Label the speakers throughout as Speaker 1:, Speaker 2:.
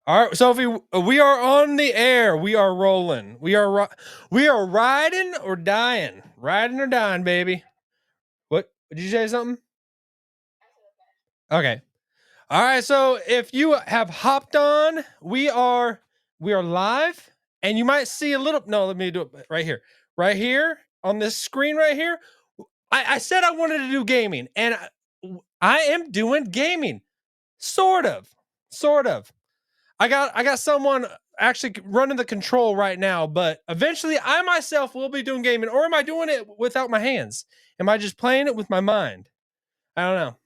Speaker 1: All right, Sophie, we are on the air. We are rolling. We are riding or dying. Riding or dying, baby. What? Did you say something? Okay. All right. So if you have hopped on, we are live, and you might see a little. No, let me do it right here. Right here on this screen right here. I said I wanted to do gaming, and I am doing gaming. Sort of. Sort of. I got someone actually running the control right now, but eventually I myself will be doing gaming, or am I doing it without my hands? Am I just playing it with my mind? I don't know.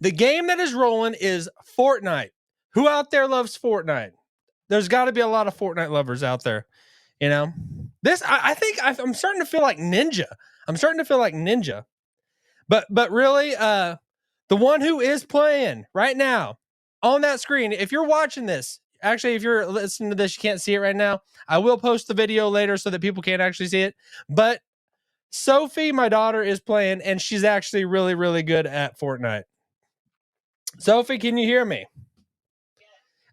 Speaker 1: The game that is rolling is Fortnite. Who out there loves Fortnite? There's got to be a lot of Fortnite lovers out there. You know, this I think I'm starting to feel like Ninja. I'm starting to feel like Ninja. But really, the one who is playing right now on that screen, if you're watching this, actually, if you're listening to this, you can't see it right now. I will post the video later so that people can't actually see it. But Sophie, my daughter, is playing, and she's actually really, really good at Fortnite. Sophie, can you hear me?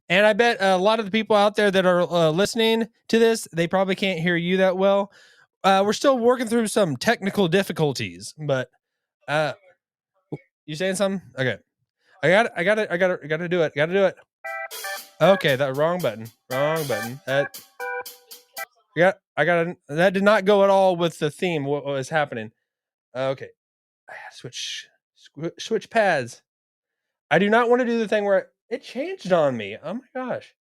Speaker 1: And I bet a lot of the people out there that are listening to this, they probably can't hear you that well. We're still working through some technical difficulties, but you saying something? Okay. I got to do it. Got to do it. Okay, that wrong button. Wrong button. That did not go at all with the theme. What was happening? Okay. Switch pads. I do not want to do the thing where it changed on me. Oh my gosh.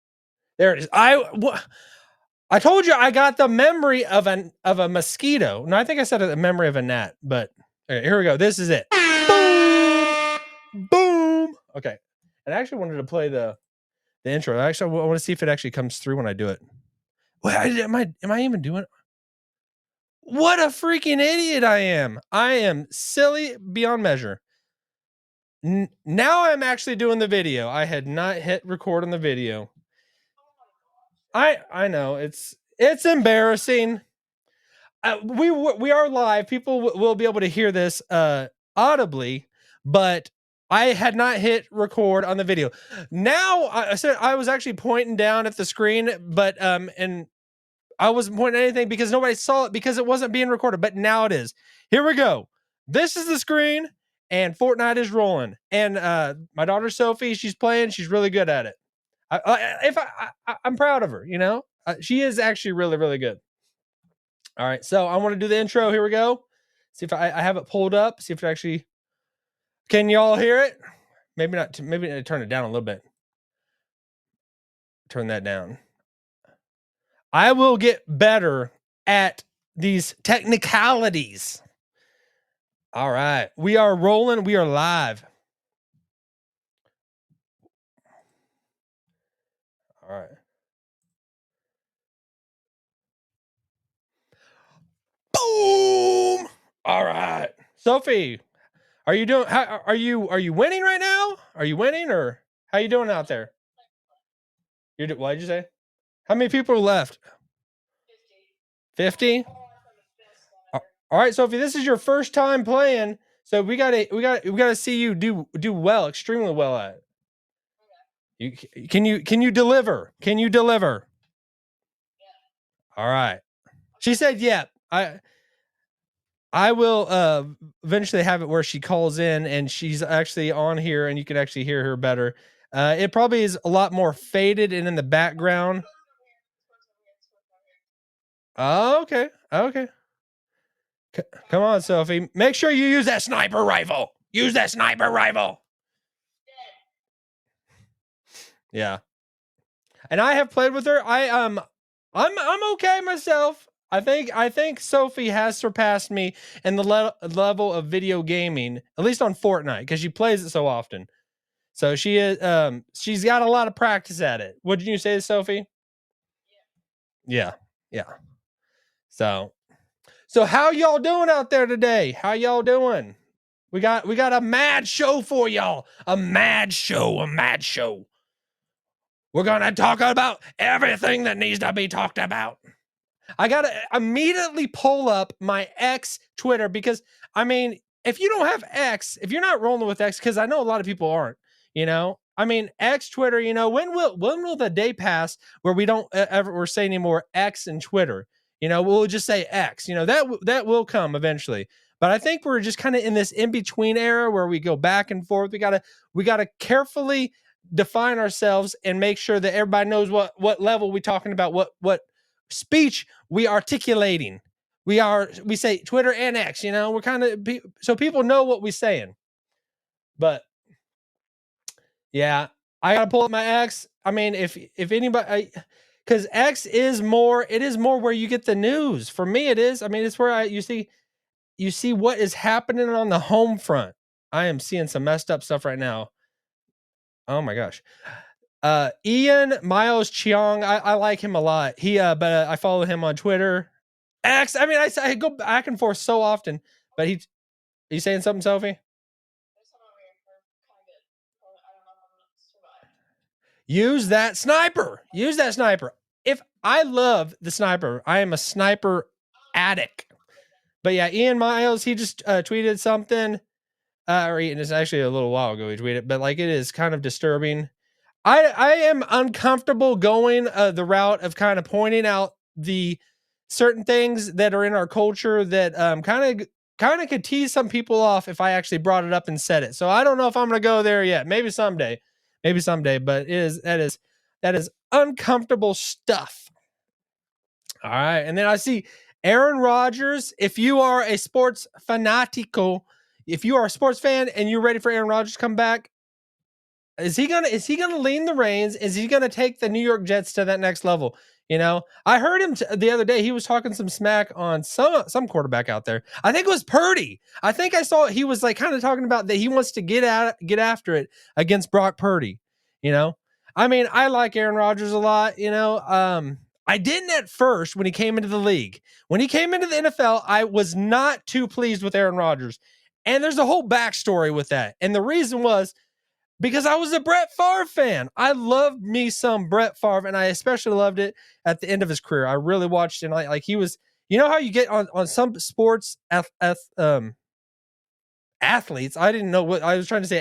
Speaker 1: There it is. I told you I got the memory of a mosquito. No, I think I said a memory of a gnat, but okay, here we go. This is it. Boom. Boom. Okay. And I actually wanted to play the intro. Actually, I want to see if it actually comes through when I do it. Wait, am I even doing it? What a freaking idiot I am. I am silly beyond measure. Now I'm actually doing the video. I had not hit record on the video. I know it's embarrassing. We are live. People will be able to hear this audibly, but I had not hit record on the video. Now I said I was actually pointing down at the screen, but and I wasn't pointing at anything because nobody saw it because it wasn't being recorded. But now it is. Here we go. This is the screen, and Fortnite is rolling. And my daughter Sophie, she's playing. She's really good at it. I'm proud of her. You know, she is actually really, really good. All right, so I want to do the intro. Here we go. See if I have it pulled up. See if it actually. Can y'all hear it? Maybe not. Maybe turn it down a little bit. Turn that down. I will get better at these technicalities. All right, we are rolling. We are live. All right. Boom. All right, Sophie, are you doing? How are you winning right now? Are you winning, or how you doing out there? What did you say? How many people are left? 50. All right, Sophie, this is your first time playing, so we gotta see you do well, extremely well at it. Can you deliver? Can you deliver? All right. She said, "Yeah." I will eventually have it where she calls in and she's actually on here, and you can actually hear her better. It probably is a lot more faded and in the background. Oh, okay. Okay. Come on, Sophie. Make sure you use that sniper rifle. Use that sniper rifle. Yeah. And I have played with her. I'm okay myself. I think Sophie has surpassed me in the level of video gaming, at least on Fortnite, because she plays it so often. So she is she's got a lot of practice at it. What did you say, Sophie? Yeah. Yeah. So how y'all doing out there today? How y'all doing? We got a mad show for y'all. A mad show. We're gonna talk about everything that needs to be talked about. I gotta immediately pull up my X Twitter because I mean, if you don't have X, if you're not rolling with X, because I know a lot of people aren't, you know, I mean, X, Twitter. When will the day pass where we don't ever say anymore X and Twitter? We'll just say X. That will come eventually. But I think we're just kind of in this in between era where we go back and forth. We gotta carefully define ourselves and make sure that everybody knows what level we talking about, what speech we articulating. We say Twitter and X. We're kind of so people know what we're saying. But yeah, I gotta pull up my X. I mean, if anybody, because X is more, it is more where you get the news. For me, it is. I mean, it's where you see what is happening on the home front. I am seeing some messed up stuff right now. Oh my gosh. Ian Miles Cheong, I like him a lot. But I follow him on Twitter. X. I mean, I go back and forth so often. But are you saying something, Sophie? Use that sniper. Use that sniper. If I love the sniper, I am a sniper addict. But yeah, Ian Miles, he just tweeted something. Or it's actually a little while ago he tweeted, but like it is kind of disturbing. I am uncomfortable going the route of kind of pointing out the certain things that are in our culture that kind of could tease some people off if I actually brought it up and said it. So I don't know if I'm gonna go there yet. Maybe someday. But that is uncomfortable stuff. All right, and then I see Aaron Rodgers. If you are a sports fanatico, if you are a sports fan and you're ready for Aaron Rodgers to come back, is he gonna lean the reins? Is he gonna take the New York Jets to that next level? I heard him the other day. He was talking some smack on some quarterback out there. I think it was Purdy. I think I saw he was like kind of talking about that he wants to get after it against Brock Purdy. I mean, I like Aaron Rodgers a lot. I didn't at first when he came into the league. When he came into the NFL, I was not too pleased with Aaron Rodgers, and there's a whole backstory with that. And the reason was because I was a Brett Favre fan. I loved me some Brett Favre, and I especially loved it at the end of his career. I really watched it. Like he was, how you get on some sports athletes. I didn't know what I was trying to say.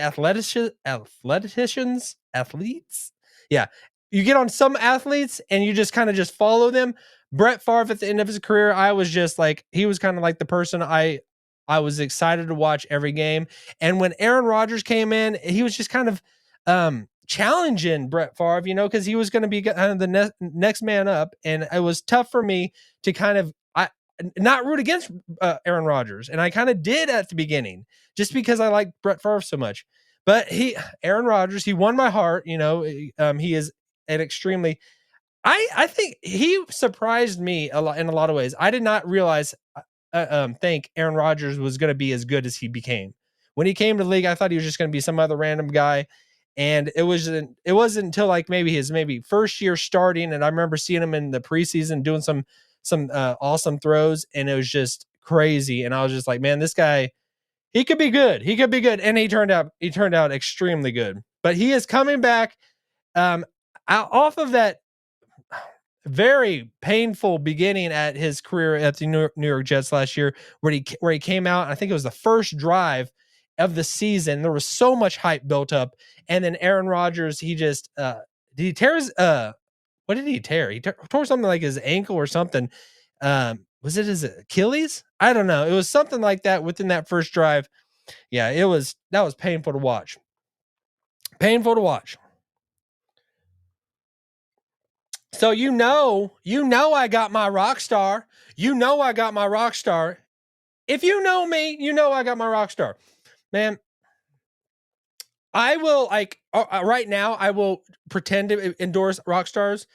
Speaker 1: Athletes. Yeah, you get on some athletes and you just kind of just follow them. Brett Favre at the end of his career, I was just like he was kind of like the person I was excited to watch every game. And when Aaron Rodgers came in, he was just kind of challenging Brett Favre, because he was going to be kind of the next man up. And it was tough for me to kind of not root against Aaron Rodgers. And I kind of did at the beginning just because I like Brett Favre so much. But Aaron Rodgers, he won my heart. He is an extremely, I think he surprised me a lot in a lot of ways. I did not realize think Aaron Rodgers was going to be as good as he became. When he came to the league, I thought he was just going to be some other random guy. And it wasn't until like maybe his first year starting. And I remember seeing him in the preseason doing some awesome throws. And it was just crazy. And I was just like, man, this guy, he could be good. He could be good. And he turned out extremely good. But he is coming back off of that very painful beginning at his career at the New York Jets last year, where he came out. I think it was the first drive of the season. There was so much hype built up, and then Aaron Rodgers, he just did he tear his what did he tear? He tore something like his ankle or something. Was it his Achilles? I don't know. It was something like that within that first drive. Yeah, that was painful to watch. Painful to watch. So I got my rock star. I got my rock star. If you know me, I got my rock star. Man, I will right now I will pretend to endorse rock stars,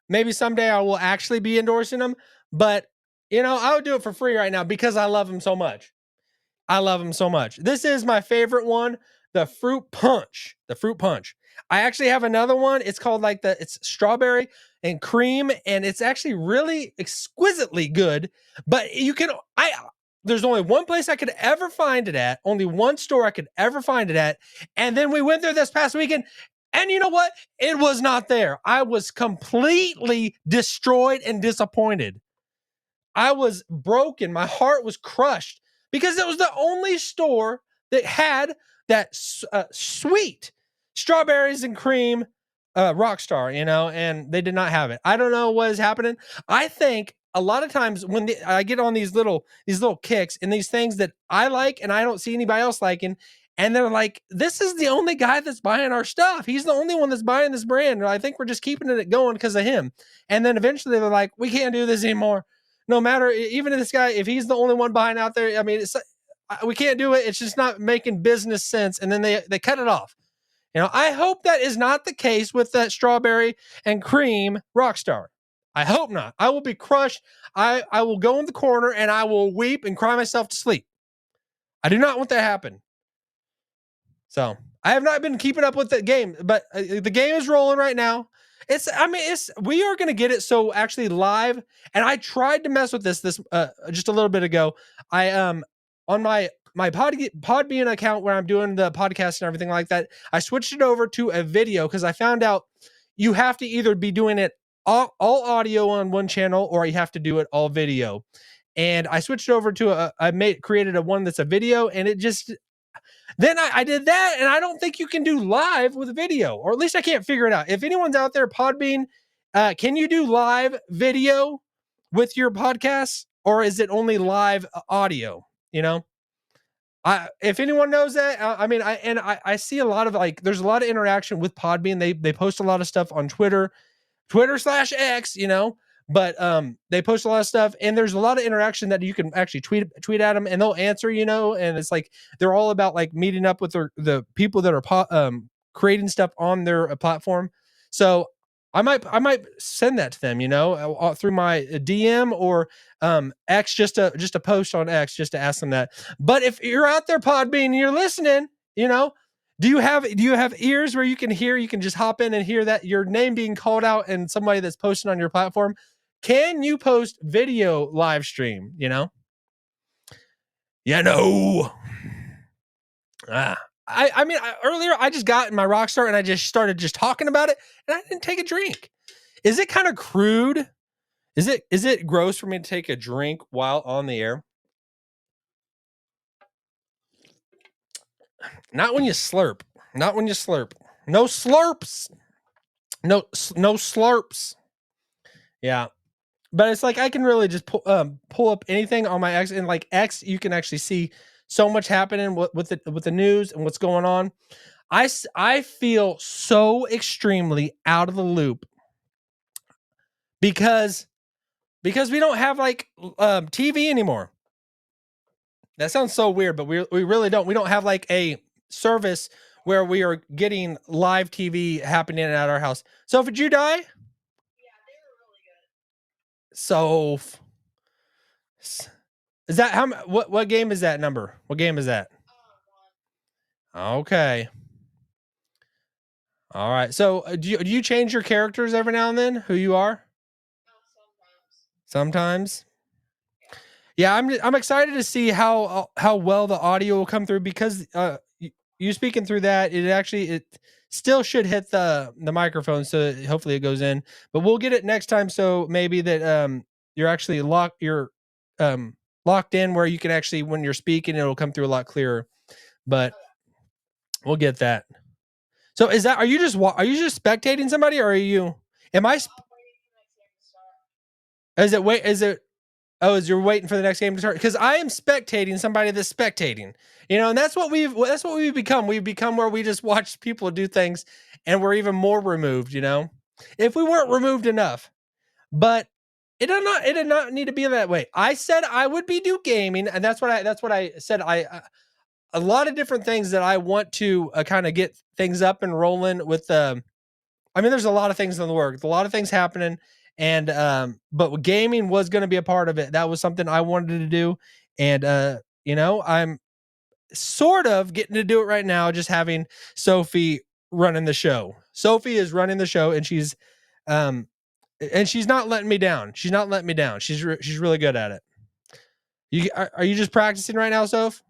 Speaker 1: Maybe someday I will actually be endorsing them, but I would do it for free right now because I love them so much. I love them so much. This is my favorite one, the fruit punch. The fruit punch. I actually have another one. It's called it's strawberry and cream, and it's actually really exquisitely good. But there's only one place I could ever find it at, only one store I could ever find it at. And then we went there this past weekend, and you know what? It was not there. I was completely destroyed and disappointed. I was broken. My heart was crushed because it was the only store that had that sweet strawberries and cream Rockstar, and they did not have it. I don't know what is happening. I think a lot of times when I get on these little kicks and these things that I like and I don't see anybody else liking, and they're like, this is the only guy that's buying our stuff. He's the only one that's buying this brand. And I think we're just keeping it going because of him. And then eventually they're like, we can't do this anymore. No matter, even if this guy, if he's the only one buying out there, I mean, we can't do it. It's just not making business sense. And then they cut it off. I hope that is not the case with that strawberry and cream Rockstar. I hope not. I will be crushed. I will go in the corner and I will weep and cry myself to sleep. I do not want that to happen. So I have not been keeping up with the game, but the game is rolling right now. We are going to get it. So actually live. And I tried to mess with this just a little bit ago. I, on my Podbean account where I'm doing the podcast and everything like that, I switched it over to a video because I found out you have to either be doing it all audio on one channel or you have to do it all video. And I switched over to created a one that's a video, and it just, then I did that, and I don't think you can do live with video, or at least I can't figure it out. If anyone's out there, Podbean, can you do live video with your podcast, or is it only live audio? If anyone knows that, I see a lot of there's a lot of interaction with Podbean. They post a lot of stuff on Twitter/X, but they post a lot of stuff, and there's a lot of interaction that you can actually tweet at them and they'll answer, and it's like they're all about meeting up with the people that are creating stuff on their platform. So I might send that to them, through my DM or X, just a post on X, just to ask them that. But if you're out there, Podbean, and you're listening, do you have ears where you can just hop in and hear that your name being called out and somebody that's posting on your platform? Can you post video live stream? Earlier I just got in my Rockstar and I just started just talking about it and I didn't take a drink. Is it kind of crude? Is it gross for me to take a drink while on the air? Not when you slurp. Not when you slurp. No slurps. No slurps. Yeah. But it's like I can really just pull up anything on my X, and X, you can actually see so much happening with the news and what's going on. I feel so extremely out of the loop because we don't have TV anymore. That sounds so weird, but we really don't. We don't have a service where we are getting live TV happening at our house. So did you die? So is that what game is that number? What game is that? Okay. All right. So do you change your characters every now and then, who you are? Sometimes. Yeah, I'm excited to see how well the audio will come through, because you speaking through that, it still should hit the microphone, so hopefully it goes in. But we'll get it next time, so maybe that you're actually locked in where you can actually, when you're speaking, it'll come through a lot clearer. But we'll get that. So are you just spectating somebody, or are you? As you're waiting for the next game to start? Because I am spectating somebody that's spectating, and that's what we've become. We've become where we just watch people do things, and we're even more removed. If we weren't removed enough, but it did not need to be that way. I said I would be do gaming, and that's what I said. A lot of different things that I want to kind of get things up and rolling with. There's a lot of things in the works, a lot of things happening. And but gaming was going to be a part of it. That was something I wanted to do, and I'm sort of getting to do it right now, just having Sophie running the show. Sophie is running the show, and she's not letting me down. She's not letting me down. She's really good at it. Are you just practicing right now, Soph?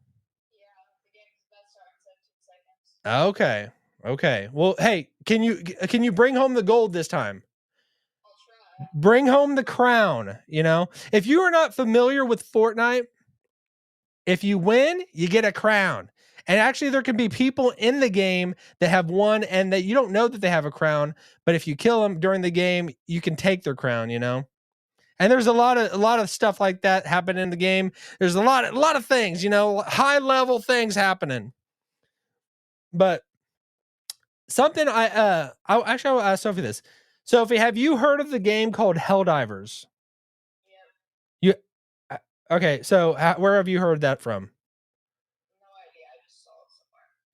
Speaker 1: Yeah, okay. Well, hey, can you bring home the gold this time? Bring home the crown. If you are not familiar with Fortnite, if you win, you get a crown. And actually, there can be people in the game that have won and that you don't know that they have a crown, but if you kill them during the game, you can take their crown, you know? And there's a lot of stuff like that happen in the game. There's a lot of things, you know, high level things happening. But something I'll ask Sophie this. Sophie, have you heard of the game called Helldivers? You uh, okay? So where have you heard that from?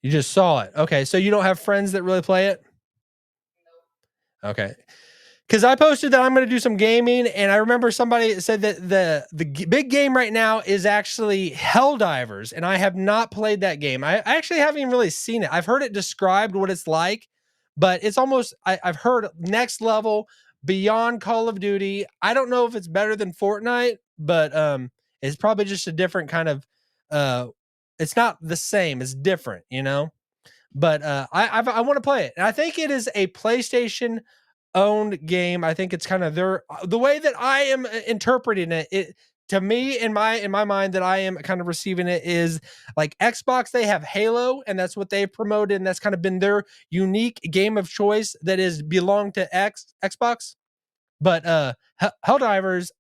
Speaker 1: You just saw it. Okay, so you don't have friends that really play it? Okay. Because I posted that I'm going to do some gaming, and I remember somebody said that the big game right now is actually Helldivers, and I have not played that game. I actually haven't even really seen it. I've heard it described what it's like, but it's almost I've heard next level, beyond Call of Duty. I don't know if it's better than Fortnite, but it's probably just a different kind of. Uh, it's not the same. It's different, you know. But I want to play it, and I think it is a PlayStation owned game. I think it's kind of the way that I am interpreting it. It to me in my mind that I am kind of receiving it is like Xbox. They have Halo, and that's what they've promoted, and that's kind of been their unique game of choice that is belong to Xbox. But Helldivers,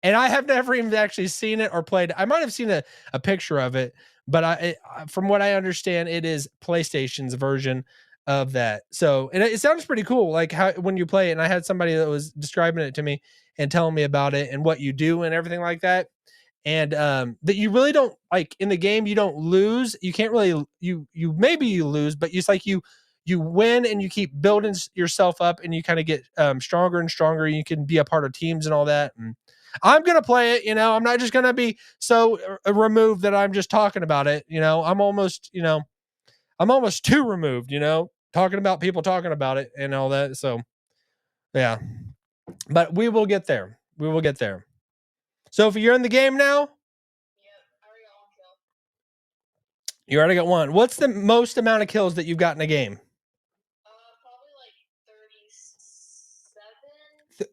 Speaker 1: and I have never even actually seen it or played. I might have seen a picture of it, but from what I understand, it is PlayStation's version of that. So, and it sounds pretty cool, like how when you play it. And I had somebody that was describing it to me and telling me about it and what you do and everything like that. And that you really don't like in the game. You don't lose. You can't really you maybe you lose, but it's like you win and you keep building yourself up and you kind of get stronger and stronger. You can be a part of teams and all that. And I'm gonna play it. You know, I'm not just gonna be so removed that I'm just talking about it. You know, I'm almost too removed. You know, talking about people talking about it and all that. So yeah, but we will get there. We will get there. So if you're in the game now, you already got one. What's the most amount of kills that you've got in a game?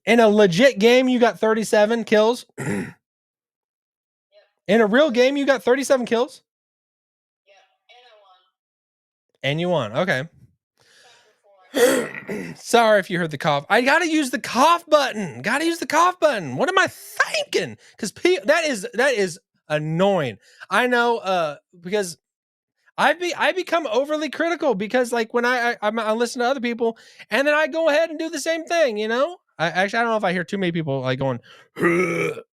Speaker 1: In a legit game, you got 37 kills. In a real game, you got 37 kills. And you won. Okay. Sorry if you heard the cough. I gotta use the cough button. Gotta use the cough button. What am I thinking? Because that is annoying. I know. Because I become overly critical because like when I listen to other people and then I go ahead and do the same thing. You know. I don't know if I hear too many people like going. You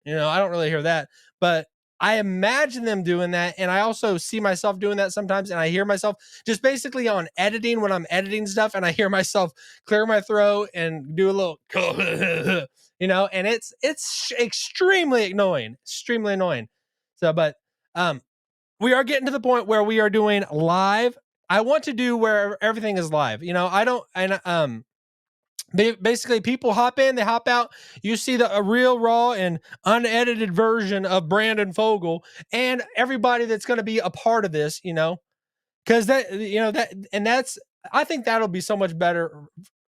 Speaker 1: know, I don't really hear that, but I imagine them doing that. And I also see myself doing that sometimes. And I hear myself just basically on editing when I'm editing stuff. And I hear myself clear my throat and do a little, you know, and it's extremely annoying. So, but, we are getting to the point where we are doing live. I want to do where everything is live. You know, I don't, and, basically people hop in, they hop out. You see a real raw and unedited version of Brandon Fogal and everybody that's going to be a part of this, you know, because that's I think that'll be so much better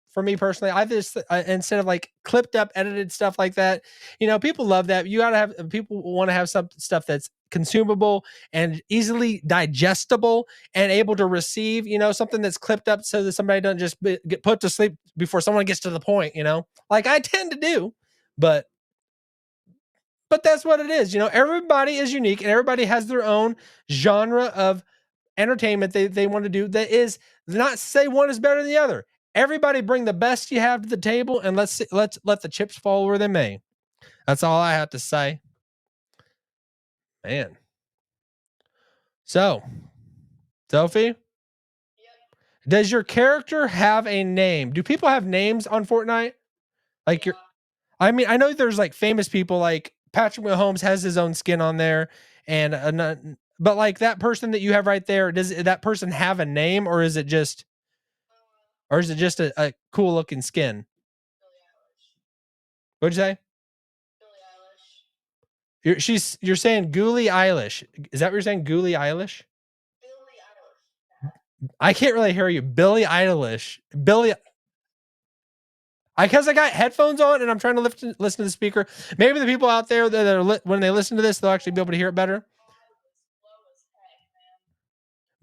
Speaker 1: for me personally. I just instead of like clipped up edited stuff like that, you know, people love that. You gotta have people want to have some stuff that's consumable and easily digestible and able to receive, you know, something that's clipped up so that somebody doesn't just get put to sleep before someone gets to the point, you know, like I tend to do. but but that's what it is. You know, everybody is unique and everybody has their own genre of entertainment they want to do that is not to say one is better than the other. Everybody bring the best you have to the table and let's let the chips fall where they may. That's all I have to say. Man. So, Sophie, does your character have a name? Do people have names on Fortnite? Like your I mean, I know there's like famous people like Patrick Mahomes has his own skin on there and but like that person that you have right there, does that person have a name or is it just a cool looking skin? What'd you say? You're saying Ghoulie Eilish. Is that what you're saying? Ghoulie Eilish? I can't really hear you. Billie Eilish. Billie I because I got headphones on and I'm trying to listen to the speaker. Maybe the people out there that are when they listen to this, they'll actually be able to hear it better.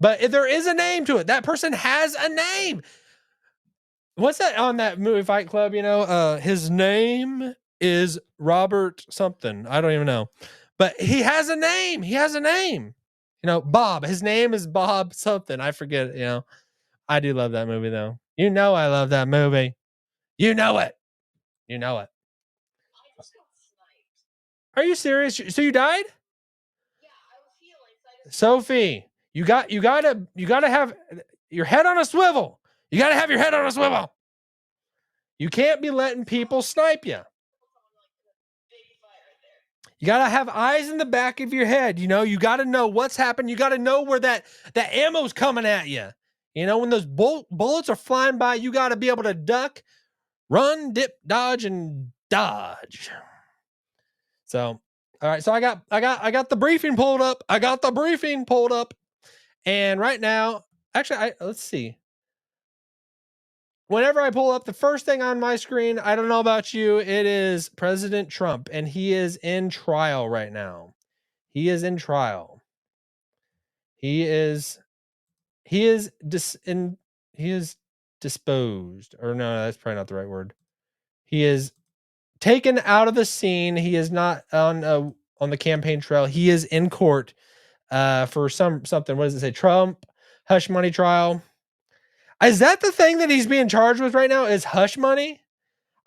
Speaker 1: But if there is a name to it, that person has a name. What's that on that movie Fight Club? His name is Robert something. I don't even know. But he has a name. He has a name. Bob. His name is Bob something. I forget it. I do love that movie though. I love that movie. You know it. You know it. Are you serious? So you died? Sophie, you gotta have your head on a swivel. You gotta have your head on a swivel. You can't be letting people snipe you. You gotta have eyes in the back of your head. You gotta know what's happened. You gotta know where that ammo's coming at you. When those bullets are flying by, you gotta be able to duck, run, dip, dodge, and dodge. So, all right. So I got the briefing pulled up. And right now, actually, let's see. Whenever I pull up the first thing on my screen, I don't know about you, it is President Trump, and he is in trial right now. He is in trial. He is disposed, or no, that's probably not the right word. He is taken out of the scene. He is not on the campaign trail. He is in court for something. What does it say? Trump hush money trial. Is that the thing that he's being charged with right now? Is hush money?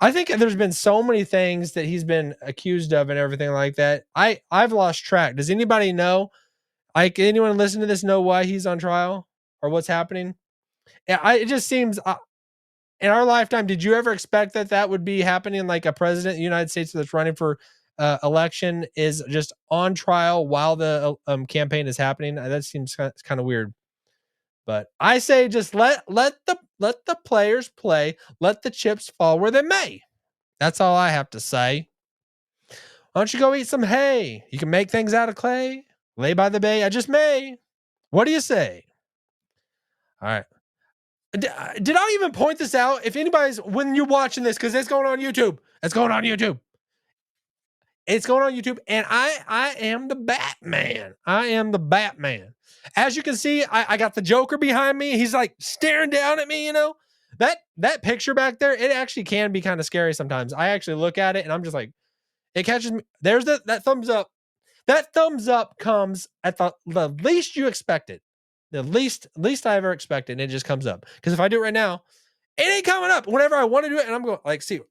Speaker 1: I think there's been so many things that he's been accused of and everything like that. I've lost track. Does anybody know? Anyone listen to this know why he's on trial or what's happening? Yeah, it just seems in our lifetime, did you ever expect that would be happening? Like a president of the United States that's running for election is just on trial while the campaign is happening. That seems kind of weird. But I say just let the players play, let the chips fall where they may. That's all I have to say. Why don't you go eat some hay? You can make things out of clay. Lay by the bay, I just may. What do you say? All right. Did I even point this out? If anybody's, when you're watching this, because it's going on YouTube. It's going on YouTube. And I am the Batman. As you can see, I got the Joker behind me. He's like staring down at me, That picture back there, it actually can be kind of scary sometimes. I actually look at it and I'm just like, it catches me. There's that thumbs up. That thumbs up comes at the least you expect it. The least I ever expected, and it just comes up. Because if I do it right now, it ain't coming up. Whenever I want to do it, and I'm going like, see,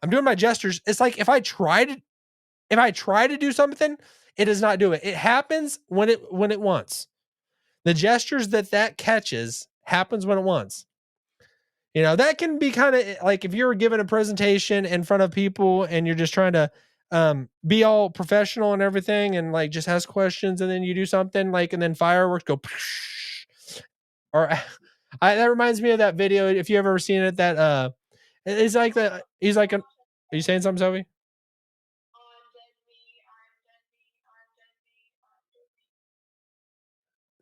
Speaker 1: I'm doing my gestures. It's like if I try to do something, it does not do it. It happens when it wants. The gestures that catches happens when it wants. That can be kind of like if you're giving a presentation in front of people and you're just trying to be all professional and everything and like just ask questions and then you do something like and then fireworks go or that reminds me of that video if you ever seen it that it's like that he's like are you saying something, Sophie?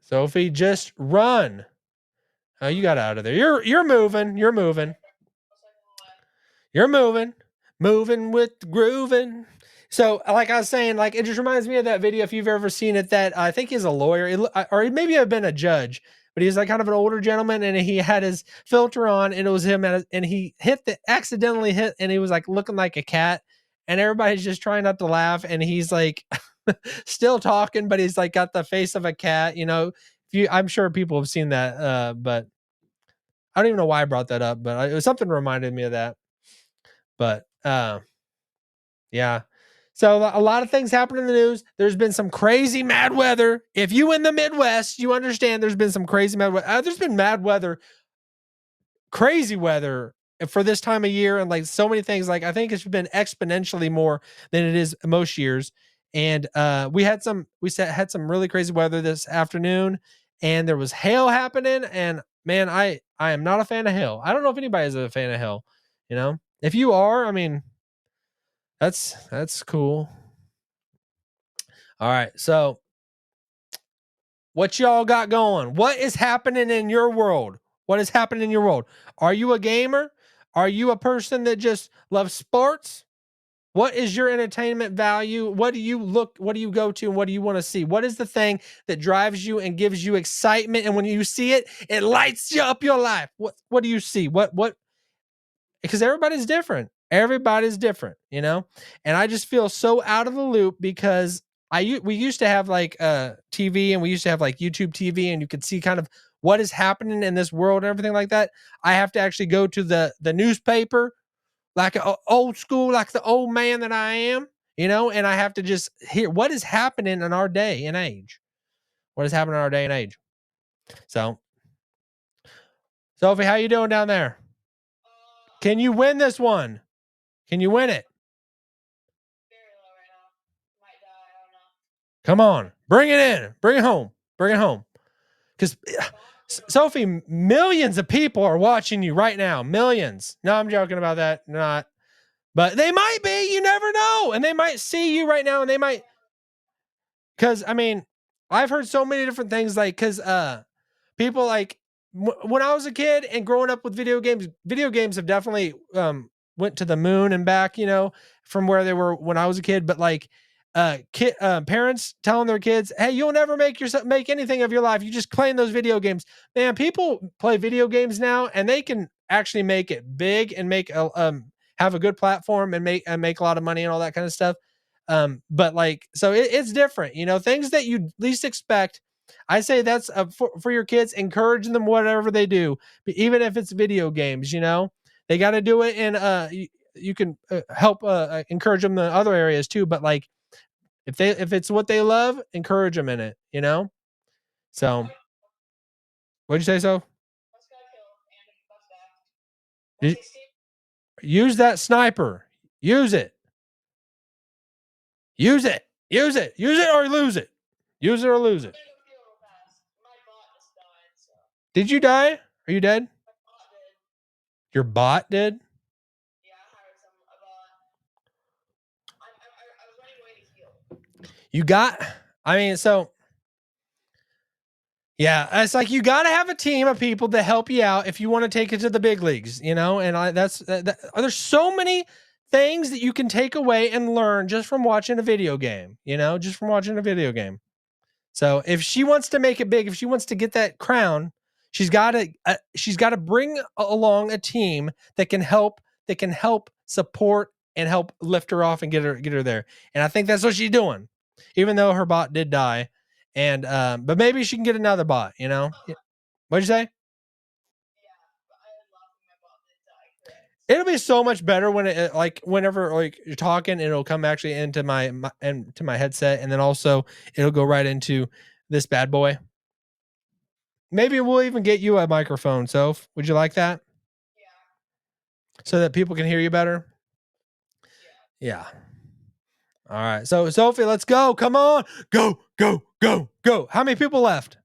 Speaker 1: Sophie, just run. Oh, you got out of there. You're moving moving with the grooving. So, like I was saying, like it just reminds me of that video. If you've ever seen it, that I think he's a lawyer, or maybe I've been a judge, but he's like kind of an older gentleman, and he had his filter on, and it was him, and he accidentally hit, and he was like looking like a cat, and everybody's just trying not to laugh, and he's like still talking, but he's like got the face of a cat. I'm sure people have seen that, but I don't even know why I brought that up, but it was something that reminded me of that. But yeah. So a lot of things happen in the news. There's been some crazy mad weather. If you in the Midwest, you understand there's been some crazy mad weather. There's been mad weather, crazy weather for this time of year, and like so many things. Like I think it's been exponentially more than it is most years. And we had some really crazy weather this afternoon, and there was hail happening. And man, I am not a fan of hail. I don't know if anybody is a fan of hail. If you are, I mean, that's cool. All right. So what y'all got going? What is happening in your world? Are you a gamer? Are you a person that just loves sports? What is your entertainment value? What do you go to, and what do you want to see? What is the thing that drives you and gives you excitement? And when you see it, it lights you up your life. What do you see? What because everybody's different. Everybody's different, you know? And I just feel so out of the loop because we used to have like TV, and we used to have like YouTube TV, and you could see kind of what is happening in this world and everything like that. I have to actually go to the newspaper, like old school, like the old man that I am, you know, and I have to just hear what is happening in our day and age. What is happening in our day and age. So, Sophie, how you doing down there? Can you win this one? Can you win it? Come on, bring it in, bring it home, bring it home. Because Sophie, millions of people are watching you right now. Millions. No, I'm joking about that. Not, but they might be. You never know, and they might see you right now, and they might. Because I mean, I've heard so many different things. Like, because people like when I was a kid and growing up with video games have definitely went to the moon and back, you know, from where they were when I was a kid. But like parents telling their kids, hey, you'll never make anything of your life, you just playing those video games. Man, people play video games now, and they can actually make it big and make have a good platform and make a lot of money and all that kind of stuff. But like, so it's different, you know, things that you least expect. I say that's for your kids, encouraging them whatever they do, even if it's video games, you know, they got to do it. And you can help encourage them in other areas too. But like, if it's what they love, encourage them in it, you know. So, what'd you say? So, Did- use that sniper. Use it. Use it. Use it. Use it or lose it. Use it or lose it. Did you die? Are you dead? Your bot did? You got, I mean, so yeah, it's like you got to have a team of people to help you out if you want to take it to the big leagues, you know. And there's so many things that you can take away and learn just from watching a video game, you know, just from watching a video game. So if she wants to make it big, if she wants to get that crown, she's got to bring along a team that can help support and help lift her off and get her there. And I think that's what she's doing, even though her bot did die. And but maybe she can get another bot. You know, what'd you say? It'll be so much better when it like whenever like you're talking, it'll come actually into into my headset, and then also it'll go right into this bad boy. Maybe we'll even get you a microphone, Soph. Would you like that? So that people can hear you better? Yeah. All right. So, Sophie, let's go. Come on. Go, go, go, go. How many people left?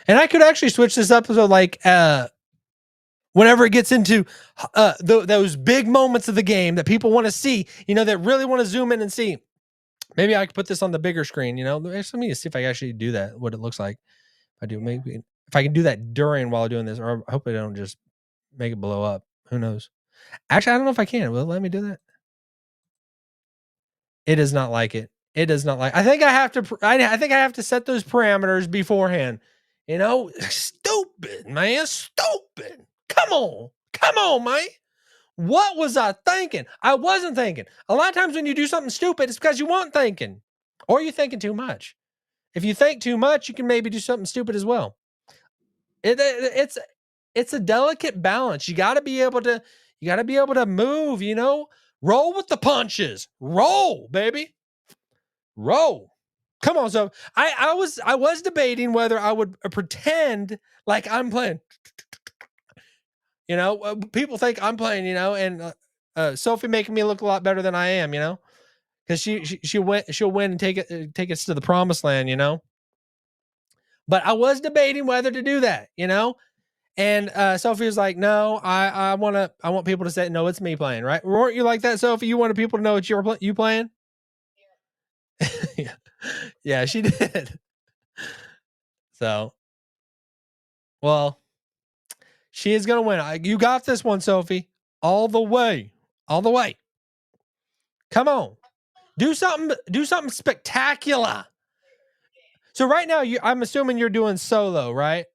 Speaker 1: And I could actually switch this up so like whenever it gets into those big moments of the game that people want to see, you know, that really want to zoom in and see. Maybe I could put this on the bigger screen, you know. Let me see if I actually do that, what it looks like. If I do, maybe if I can do that while doing this, or I hope I don't just make it blow up. Who knows? Actually, I don't know if I can. Will it let me do that? It does not like it. It does not like. I think I have to. I think I have to set those parameters beforehand. You know, stupid man, stupid. Come on, man. What was I thinking? I wasn't thinking. A lot of times when you do something stupid, it's because you weren't thinking, or you're thinking too much. If you think too much, you can maybe do something stupid as well. It's a delicate balance. You got to be able to move, you know, roll with the punches. Roll, baby. Roll. Come on. So I was debating whether I would pretend like I'm playing. You know, people think I'm playing, you know, and Sophie making me look a lot better than I am, you know, because she'll win and take us to the promised land, you know. But I was debating whether to do that, you know. And Sophie was like, "No, I want people to say no, it's me playing, right? Weren't you like that, Sophie? You wanted people to know it's you playing." Yeah, yeah, she did. So, well, She is gonna win. You got this one, Sophie. All the way. All the way. Come on. Do something spectacular. So right now, I'm assuming you're doing solo, right?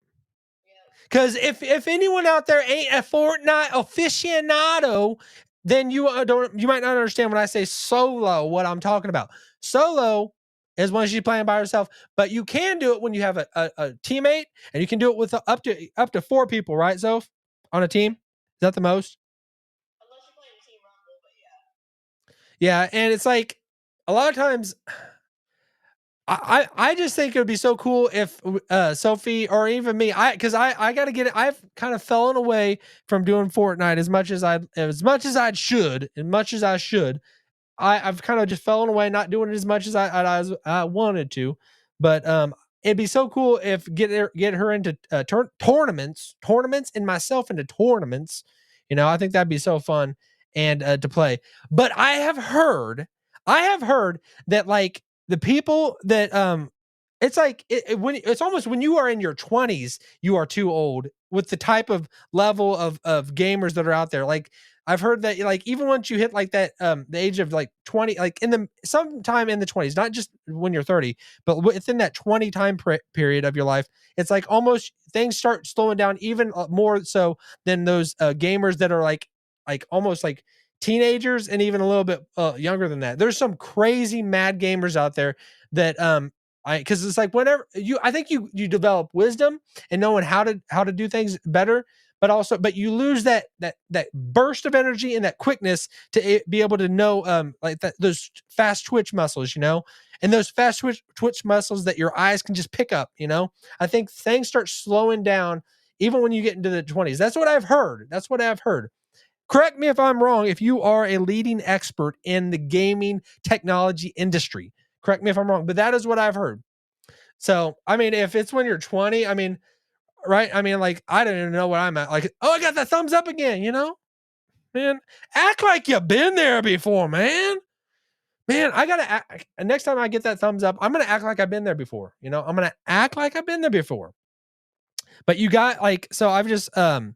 Speaker 1: Because if anyone out there ain't a Fortnite aficionado, then you might not understand when I say solo what I'm talking about. Solo is when she's playing by herself, but you can do it when you have a teammate, and you can do it with up to 4 people, right, Soph? On a team, is that the most? Yeah, and it's like a lot of times I just think it would be so cool if Sophie or even me, I gotta get it. I've kind of fallen away from doing Fortnite as much as I should. I've kind of just fallen away, not doing it as much as I wanted to. But it'd be so cool if get her into tournaments, and myself into tournaments. I think that'd be so fun and to play. But I have heard that like the people that it's like when it's almost when you are in your 20s, you are too old with the type of level of gamers that are out there. Like I've heard that like even once you hit like that the age of like 20, like in the sometime in the 20s, not just when you're 30, but within that 20 time period of your life, it's like almost things start slowing down even more so than those gamers that are like almost like teenagers and even a little bit younger than that. There's some crazy mad gamers out there that because it's like whenever I think you develop wisdom and knowing how to do things better, but you lose that burst of energy and that quickness to be able to know like those fast twitch muscles, and those fast twitch muscles that your eyes can just pick up. I think things start slowing down even when you get into the 20s. That's what I've heard. Correct me if I'm wrong. If you are a leading expert in the gaming technology industry, correct me if I'm wrong, but that is what I've heard. So, I mean, if it's when you're 20, I mean, right? I mean, like, I don't even know what I'm at. Like, oh, I got that thumbs up again, Man, act like you've been there before, man. Man, I gotta act. Next time I get that thumbs up, I'm gonna act like I've been there before. I'm gonna act like I've been there before. But you got like, so I've just I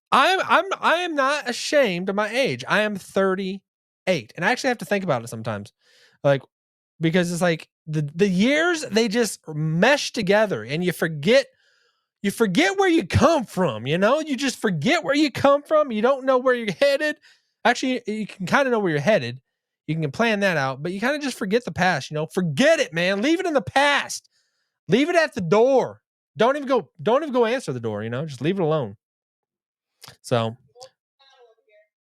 Speaker 1: am not ashamed of my age. I am 38. And I actually have to think about it sometimes. Like because it's like the years they just mesh together and you forget where you come from, You just forget where you come from. You don't know where you're headed. Actually, you can kind of know where you're headed. You can plan that out, but you kind of just forget the past, Forget it, man. Leave it in the past. Leave it at the door. Don't even go answer the door, Just leave it alone. So,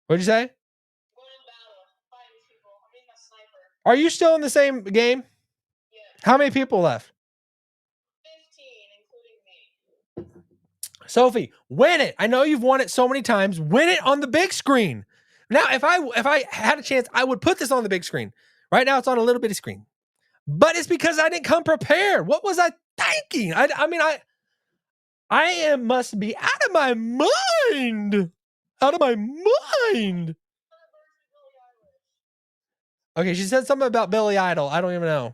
Speaker 1: what'd you say? Are you still in the same game? How many people left? Sophie, win it. I know you've won it so many times. Win it on the big screen. Now, if I had a chance, I would put this on the big screen. Right now, it's on a little bitty screen. But it's because I didn't come prepared. What was I thinking? I must be out of my mind. Out of my mind. Okay, she said something about Billy Idol. I don't even know.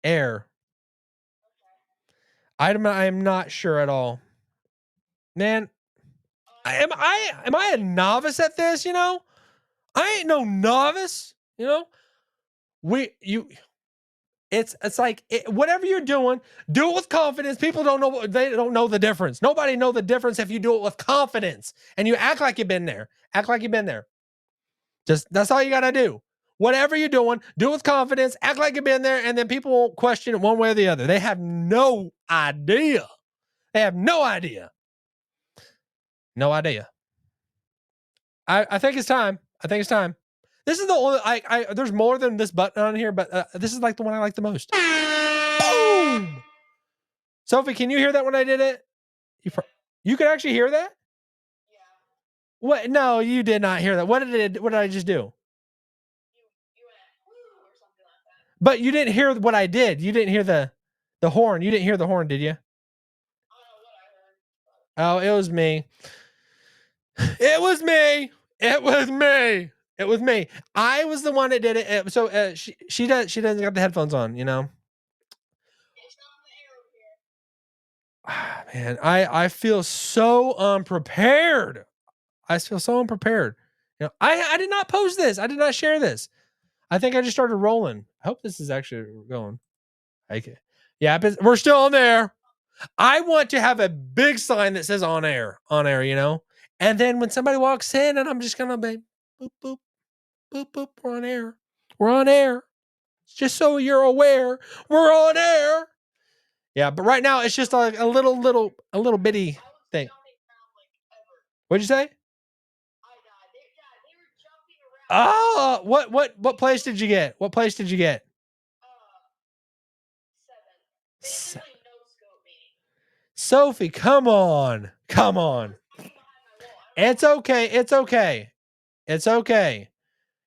Speaker 1: Air. I'm not sure at all. Man, am I a novice at this, I ain't no novice, it's like whatever you're doing, do it with confidence. People they don't know the difference. Nobody know the difference if you do it with confidence and you act like you've been there. Act like you've been there. Just that's all you got to do. Whatever you're doing, do it with confidence, act like you've been there, and then people won't question it one way or the other. They have no idea. They have no idea. No idea. I think it's time. This is the only there's more than this button on here, but this is like the one I like the most. Boom! Sophie, can you hear that when I did it? You could actually hear that? Yeah. What? No, you did not hear that. What did I just do? You went woo or something like that. But you didn't hear what I did. You didn't hear the horn. You didn't hear the horn, did you? I don't know what I heard. Oh, it was me. It was me. It was me. It was me. I was the one that did it. So she doesn't got the headphones on, Man, I feel so unprepared. I feel so unprepared. I did not post this. I did not share this. I think I just started rolling. I hope this is actually going. Okay. Yeah, but we're still on there. I want to have a big sign that says on air, And then when somebody walks in and I'm just going to be boop, boop, boop, boop, we're on air. We're on air. Just so you're aware, we're on air. Yeah, but right now it's just like a little bitty thing. What'd you say? Oh, what place did you get? What place did you get? Sophie, come on. Come on. It's okay. It's okay. It's okay.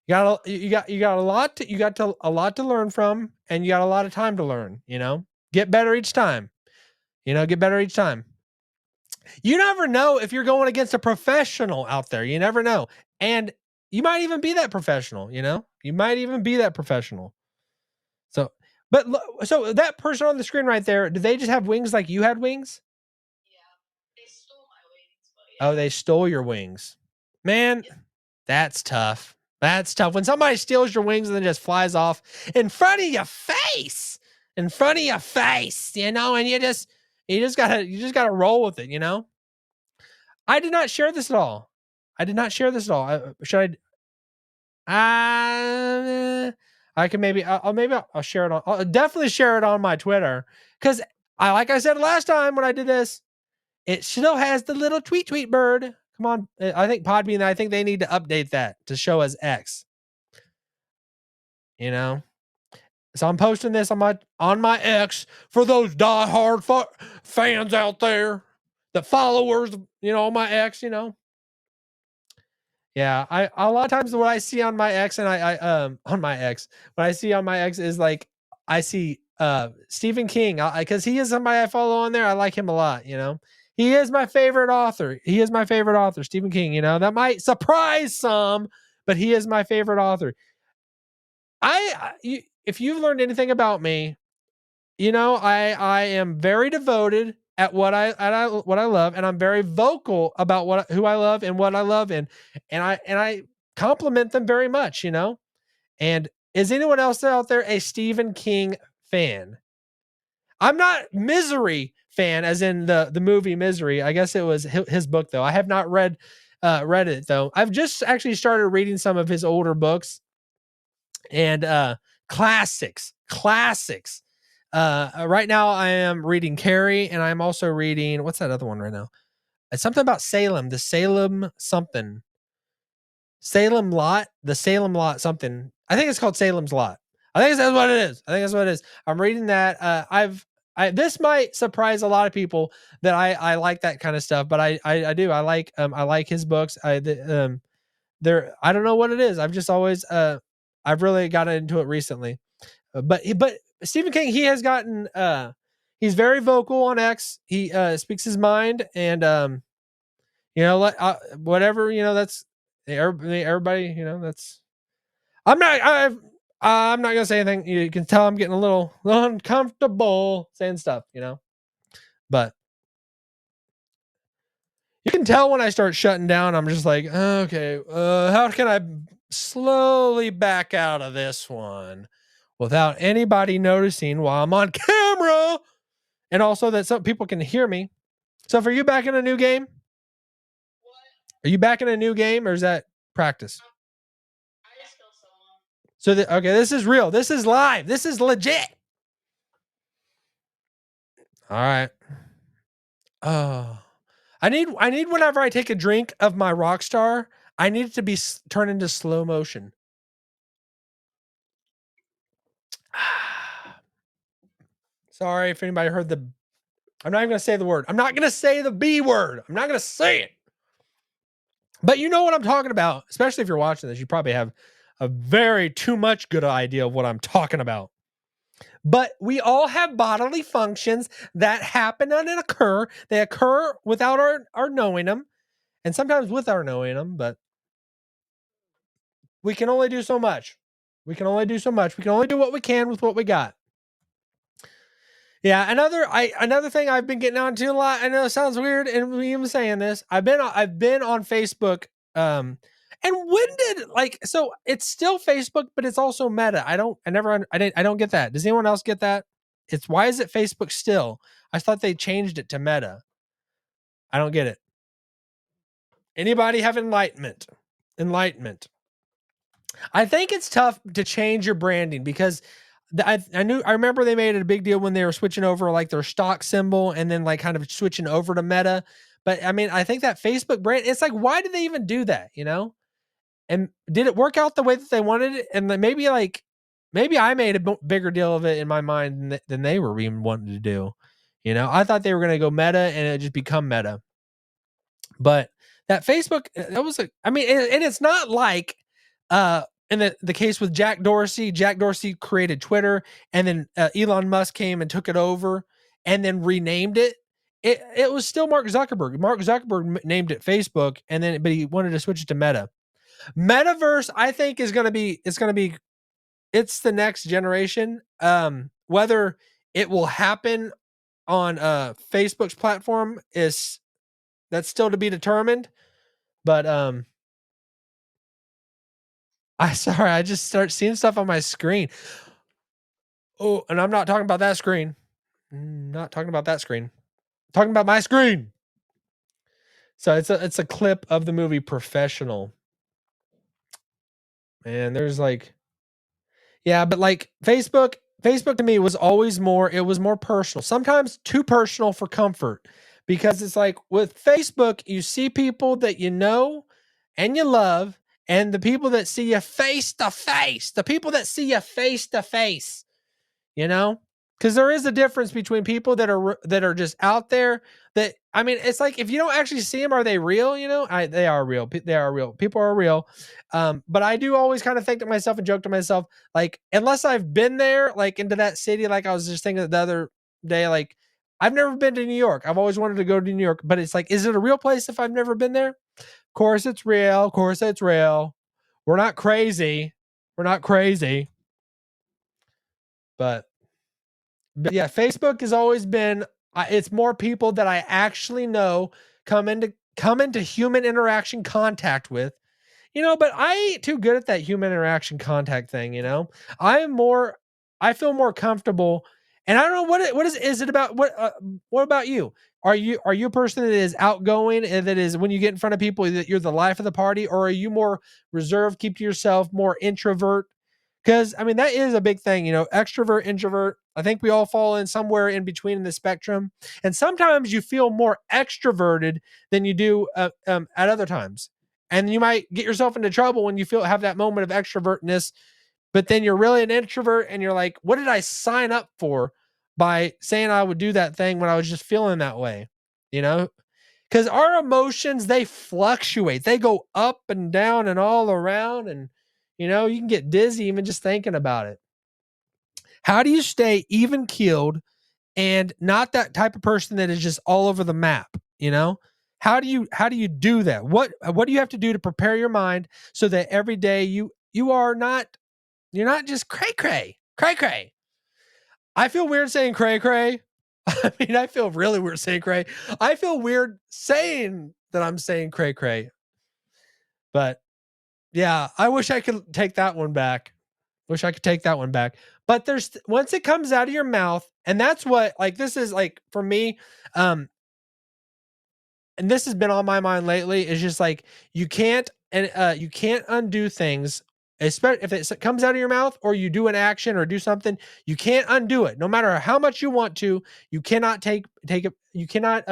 Speaker 1: You got a lot to learn from, and you got a lot of time to learn, Get better each time. Get better each time. You never know if you're going against a professional out there. You never know. And you might even be that professional, You might even be that professional. So, so that person on the screen right there, do they just have wings like you had wings? They stole my wings. Oh, they stole your wings. Man, that's tough. That's tough. When somebody steals your wings and then just flies off in front of your face. And you just gotta roll with it, I did not share this at all. Should I can maybe I'll share it I'll definitely share it on my Twitter, because like I said last time when I did this, it still has the little tweet bird. Come on, I think Podbean. I think they need to update that to show as X. So I'm posting this on my X for those diehard fans out there, the followers. On my X. Yeah, a lot of times what I see on my X, and on my X, what I see on my X is like I see Stephen King, because he is somebody I follow on there. I like him a lot. He is my favorite author. Stephen King. That might surprise some, but he is my favorite author. If you've learned anything about me, I am very devoted at what I love, and I'm very vocal about who I love and what I love, and I compliment them very much, And is anyone else out there a Stephen King fan? I'm not Misery fan, as in the movie Misery. I guess it was his book though. I have not read it though. I've just actually started reading some of his older books, and classics. Right now I am reading Carrie, and I'm also reading, what's that other one right now? It's something about Salem, the Salem something. Salem Lot, the Salem Lot something. I think it's called Salem's Lot. I think that's what it is. I'm reading that. This might surprise a lot of people that I like that kind of stuff, but I do. I like his books. I don't know what it is. I've just always I've really gotten into it recently. But Stephen King, he has gotten he's very vocal on X. He speaks his mind, and whatever, that's everybody, that's I'm not gonna say anything. You can tell I'm getting a little uncomfortable saying stuff, but you can tell when I start shutting down, I'm just like, okay, how can I slowly back out of this one without anybody noticing while I'm on camera, and also that some people can hear me. So, are you back in a new game? Are you back in a new game, or is that practice? So, okay, this is real. This is live. This is legit. All right. Oh, I need whenever I take a drink of my Rockstar, I need it to be turned into slow motion. Sorry if anybody heard I'm not even going to say the word. I'm not going to say the B word. I'm not going to say it. But you know what I'm talking about. Especially if you're watching this, you probably have a very too much good idea of what I'm talking about. But we all have bodily functions that happen and occur. They occur without our knowing them, and sometimes with our knowing them, but we can only do so much. We can only do what we can with what we got. Yeah, another thing I've been getting onto a lot. I know it sounds weird, and me even saying this. I've been on Facebook. And when did so it's still Facebook, but it's also Meta. I don't get that. Does anyone else get that? It's why is it Facebook still? I thought they changed it to Meta. I don't get it. Anybody have enlightenment? Enlightenment. I think it's tough to change your branding because I remember they made it a big deal when they were switching over like their stock symbol and then like kind of switching over to Meta. But I mean, I think that Facebook brand, it's like, why did they even do that? And did it work out the way that they wanted it? And then maybe I made a bigger deal of it in my mind than they were even wanting to do. I thought they were going to go Meta and it just become Meta. But that Facebook, that was I mean, and it's not like in the case with Jack Dorsey. Jack Dorsey created Twitter, and then Elon Musk came and took it over, and then renamed it. It was still Mark Zuckerberg. Mark Zuckerberg named it Facebook, but he wanted to switch it to Meta. Metaverse, I think, is going to be it's the next generation. Whether it will happen on Facebook's platform that's still to be determined. But I just start seeing stuff on my screen. Oh, and I'm not talking about that screen. Not talking about that screen. I'm talking about my screen. So it's a clip of the movie Professional. And there's yeah, but Facebook to me was always it was more personal. Sometimes too personal for comfort. Because it's like with Facebook, you see people that you know and you love, and the people that see you face to face, because there is a difference between people that are just out there. That I mean, it's like if you don't actually see them, are they real? They are real. They are real. People are real. But I do always kind of think to myself and joke to myself, like, unless I've been there, like into that city, like I was just thinking the other day, like I've never been to New York. I've always wanted to go to New York, but it's like, is it a real place if I've never been there? Of course it's real. Of course it's real. We're not crazy. We're not crazy. But yeah, Facebook has always been. It's more people that I actually know come into human interaction contact with. But I ain't too good at that human interaction contact thing. I'm more. I feel more comfortable, and I don't know is it about what about you? Are you a person that is outgoing and that is when you get in front of people that you're the life of the party, or are you more reserved, keep to yourself, more introvert? Because I mean that is a big thing, extrovert, introvert. I think we all fall in somewhere in between in the spectrum, and sometimes you feel more extroverted than you do at other times, and you might get yourself into trouble when you have that moment of extrovertness, but then you're really an introvert, and you're like, "What did I sign up for by saying I would do that thing when I was just feeling that way?" You know, because our emotions, they fluctuate, they go up and down and all around, and you can get dizzy even just thinking about it. How do you stay even keeled and not that type of person that is just all over the map? How do you do that? What do you have to do to prepare your mind so that every day you are not, you're not just cray cray. I feel weird saying cray cray. I mean, I feel really weird saying cray. I feel weird saying that I'm saying cray cray. But yeah, I wish I could take that one back. Wish I could take that one back. But there's once it comes out of your mouth, and that's what, like, this is like for me, um, and this has been on my mind lately, is just like you can't undo things, especially if it comes out of your mouth or you do an action or do something, you can't undo it. No matter how much you want to, you cannot take it, you cannot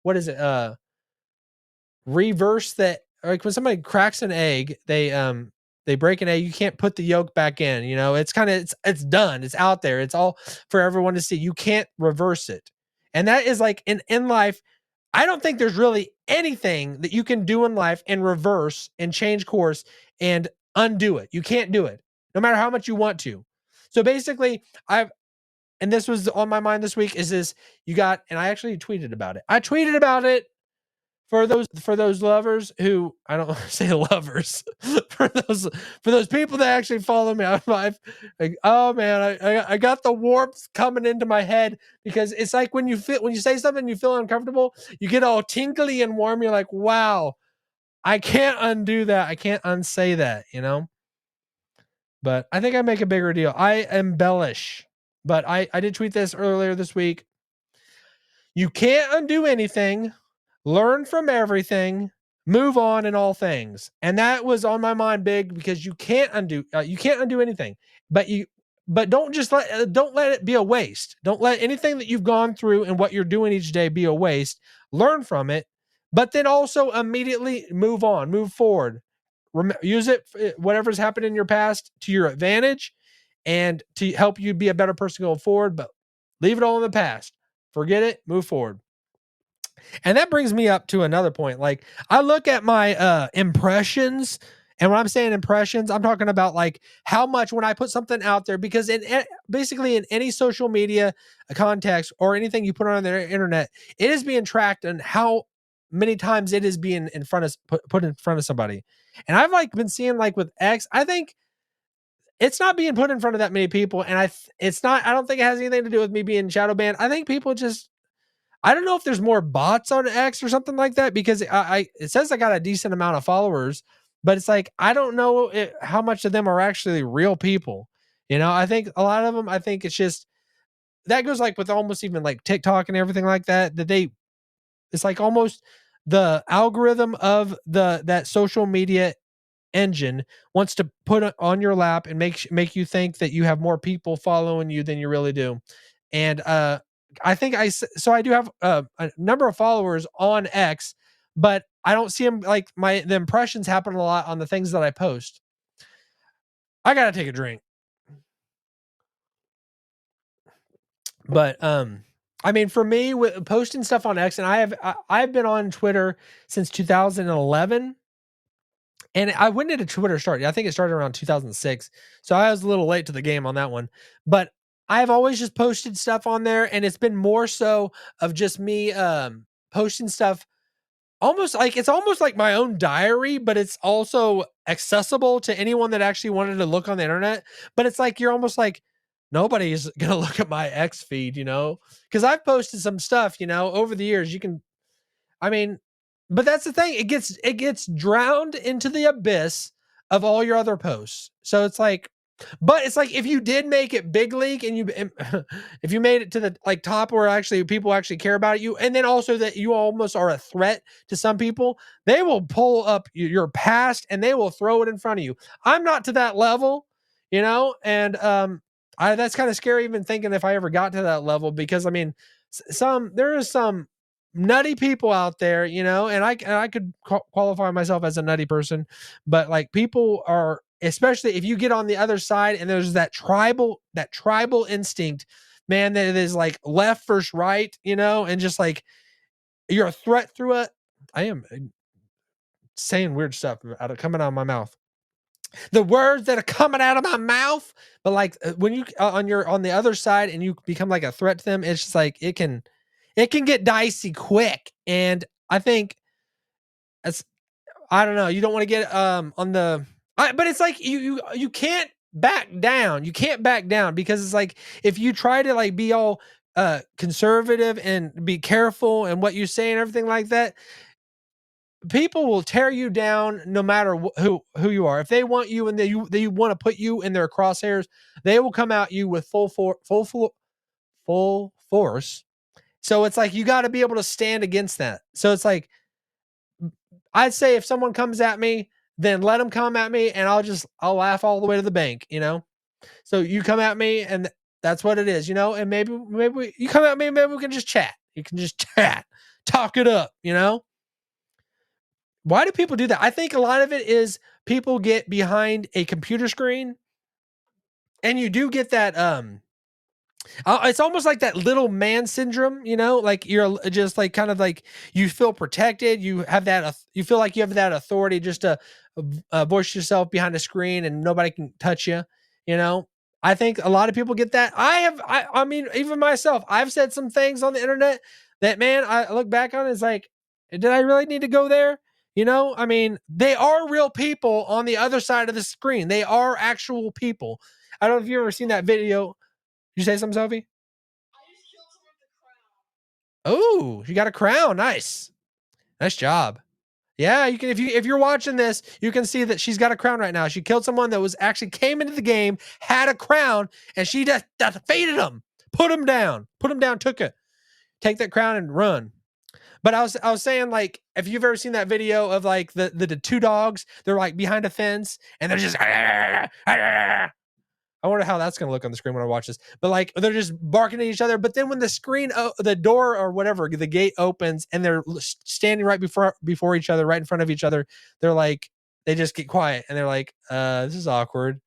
Speaker 1: what is it? Reverse that. Like when somebody cracks an egg, they break an egg, you can't put the yolk back in. It's kind of it's done, it's out there, it's all for everyone to see. You can't reverse it. And that is like in life, I don't think there's really anything that you can do in life and reverse and change course and undo it. You can't do it no matter how much you want to. So basically, and this was on my mind this week, is this, and I actually tweeted about it. I tweeted about it for those lovers who, I don't want to say lovers, for those people that actually follow me, like, oh man, I got the warmth coming into my head, because it's like when you say something you feel uncomfortable, you get all tingly and warm. You're like, wow, I can't undo that. I can't unsay that, But I think I make a bigger deal. I embellish. But I did tweet this earlier this week. You can't undo anything. Learn from everything. Move on in all things. And that was on my mind big, because you can't undo anything. But don't let it be a waste. Don't let anything that you've gone through and what you're doing each day be a waste. Learn from it, but then also immediately move on, move forward. Use it, whatever's happened in your past, to your advantage, and to help you be a better person going forward. But leave it all in the past. Forget it. Move forward. And that brings me up to another point. Like, I look at my impressions, and when I'm saying impressions, I'm talking about like how much when I put something out there, because basically in any social media context or anything you put on the internet, it is being tracked, and how many times it is being in front of put in front of somebody. And I've like been seeing, like with X, I think it's not being put in front of that many people, and I don't think it has anything to do with me being shadow banned. I think people just, I don't know if there's more bots on X or something like that, because it says I got a decent amount of followers, but it's like, I don't know how much of them are actually real people. I think a lot of them, I think it's just, that goes like with almost even like TikTok and everything like that, it's like almost the algorithm of that social media engine wants to put it on your lap and make you think that you have more people following you than you really do. And I think I do have a number of followers on X, but I don't see them, like the impressions happen a lot on the things that I post. I gotta take a drink. But I mean, for me, with posting stuff on X, and I've been on Twitter since 2011. And when did Twitter start? I think it started around 2006. So I was a little late to the game on that one. But I've always just posted stuff on there, and it's been more so of just me posting stuff, it's almost like my own diary, but it's also accessible to anyone that actually wanted to look on the internet. But it's like, you're almost like, nobody's gonna look at my X feed, because I've posted some stuff, over the years. I mean, but that's the thing. It gets drowned into the abyss of all your other posts. So it's like, but it's like, if you did make it big league, and if you made it to the like top where actually people actually care about you, and then also that you almost are a threat to some people, they will pull up your past and they will throw it in front of you. I'm not to that level, and that's kind of scary even thinking if I ever got to that level, because I mean, there is some nutty people out there, and I could qualify myself as a nutty person, but like, people are, especially if you get on the other side and there's that tribal instinct, man, that it is like left versus right, and just like, you're a threat through it. I am saying weird stuff coming out of my mouth. The words that are coming out of my mouth, but like, when you on the other side and you become like a threat to them, it's just like, it can get dicey quick. And I think it's, I don't know, you don't want to get on the but it's like, you can't back down. You can't back down, because it's like, if you try to like be all conservative and be careful and what you say and everything like that, people will tear you down no matter who you are. If they want you and they want to put you in their crosshairs, they will come at you with full force. So it's like, you got to be able to stand against that. So it's like, I'd say if someone comes at me, then let them come at me, and I'll laugh all the way to the bank, So you come at me, and that's what it is, and maybe you come at me, maybe we can just chat. You can just chat, talk it up, Why do people do that? I think a lot of it is people get behind a computer screen, and you do get that it's almost like that little man syndrome, like, you're just like, kind of like, you feel protected. You have that, you feel like you have that authority just to voice yourself behind a screen, and nobody can touch you. I think a lot of people get that. I mean, even myself, I've said some things on the internet that, man, I look back on, it's like, Did I really need to go there? You know, I mean, they are real people on the other side of the screen. They are actual people. I don't know if you've ever seen that video. Did you say something, Sophie? Oh, you got a crown. Nice. Nice job. Yeah, you can if you're watching this, you can see that she's got a crown right now. She killed someone that was actually came into the game, had a crown, and she just defeated him. Put him down. Put him down, took it. Take that crown and run. But I was saying, like, if you've ever seen that video of like the two dogs, they're like behind a fence and they're just I wonder how that's gonna look on the screen when I watch this. But like they're just barking at each other. But then when the screen, the door or whatever, the gate opens and they're standing right before each other, right in front of each other, they're like they just get quiet and they're like, this is awkward.